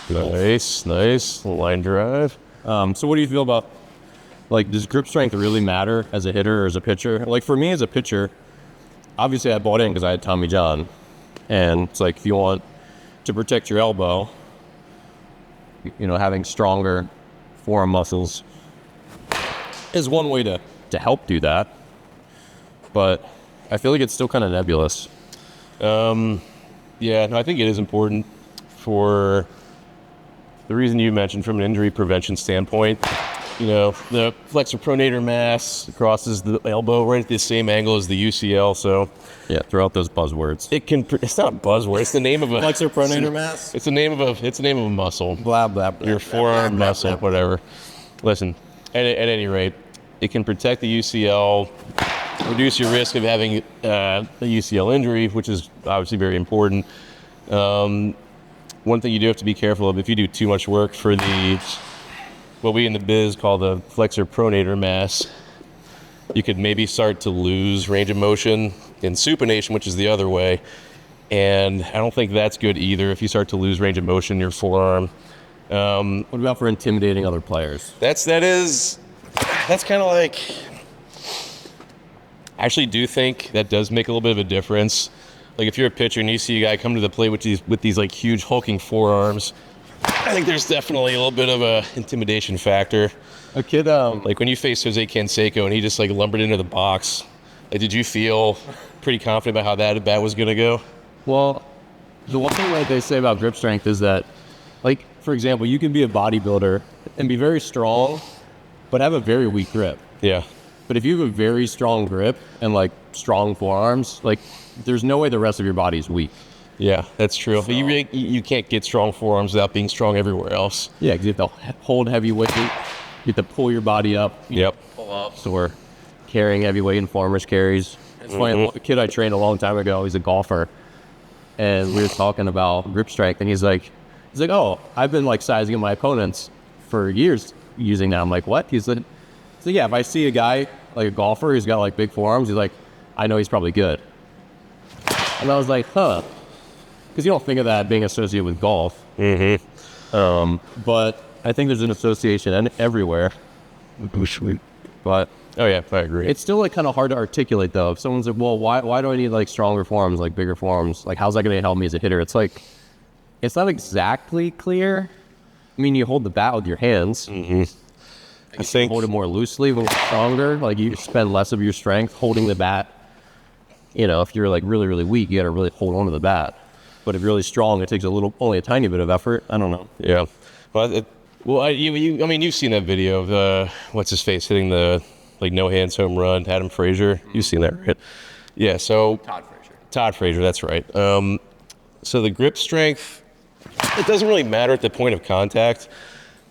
Nice, nice. Line drive. So what do you feel about, like, does grip strength really matter as a hitter or as a pitcher? Like, for me as a pitcher, obviously I bought in because I had Tommy John. And it's like, if you want to protect your elbow, you know, having stronger forearm muscles is one way to help do that. But I feel like it's still kind of nebulous. Yeah, no, I think it is important for the reason you mentioned from an injury prevention standpoint. You know, the flexor pronator mass crosses the elbow right at the same angle as the UCL. So Yeah, throw out those buzzwords. it's not a buzzword. It's the name of a Flexor pronator mass? It's the name of a muscle. Blah, blah, blah. Your forearm blah, muscle, blah, blah. whatever. Listen, at any rate, it can protect the UCL, reduce your risk of having a UCL injury, which is obviously very important. One thing you do have to be careful of, if you do too much work for what we in the biz call the flexor pronator mass, you could maybe start to lose range of motion in supination, which is the other way. And I don't think that's good either if you start to lose range of motion in your forearm. What about for intimidating other players? That's kind of like, I actually do think that does make a little bit of a difference. Like if you're a pitcher and you see a guy come to the plate with these like huge hulking forearms, I think there's definitely a little bit of a intimidation factor. A kid, Like when you faced Jose Canseco and he just like lumbered into the box, like did you feel pretty confident about how that at bat was gonna go? well, the one thing that they say about grip strength is that, like, for example, you can be a bodybuilder and be very strong, but have a very weak grip. Yeah. But if you have a very strong grip and like strong forearms, like there's no way the rest of your body is weak. Yeah, that's true. But you can't get strong forearms without being strong everywhere else. Yeah, because you have to hold heavy weight, you have to pull your body up. Yep. So we're carrying heavy weight in farmers carries. It's funny, a kid I trained a long time ago, he's a golfer, and we were talking about grip strength, and he's like, oh, I've been like sizing my opponents for years using that. I'm like, what? He's like, so yeah, if I see a guy like a golfer who's got like big forearms, he's like, I know he's probably good. And I was like, huh, because you don't think of that being associated with golf. But I think there's an association everywhere. But Oh yeah, I agree. it's still like kind of hard to articulate though. If someone's like, well, why do I need like stronger forearms, like bigger forearms? Like, how's that going to help me as a hitter? It's like, it's not exactly clear. I mean, you hold the bat with your hands. I think Hold it more loosely when you're stronger. Like, you spend less of your strength holding the bat. You know, if you're like really, really weak, you got to really hold on to the bat. But if you're really strong, it takes only a tiny bit of effort. I don't know. Yeah. I mean, you've seen that video of what's his face hitting the like no hands home run, Adam Frazier. You've seen that, right? Yeah. So Todd Frazier. That's right. So the grip strength, it doesn't really matter at the point of contact,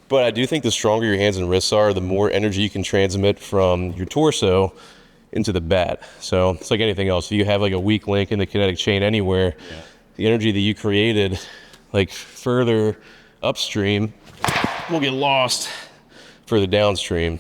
but I do think the stronger your hands and wrists are, the more energy you can transmit from your torso into the bat. So it's like anything else. If you have like a weak link in the kinetic chain anywhere, the energy that you created like further upstream will get lost further downstream.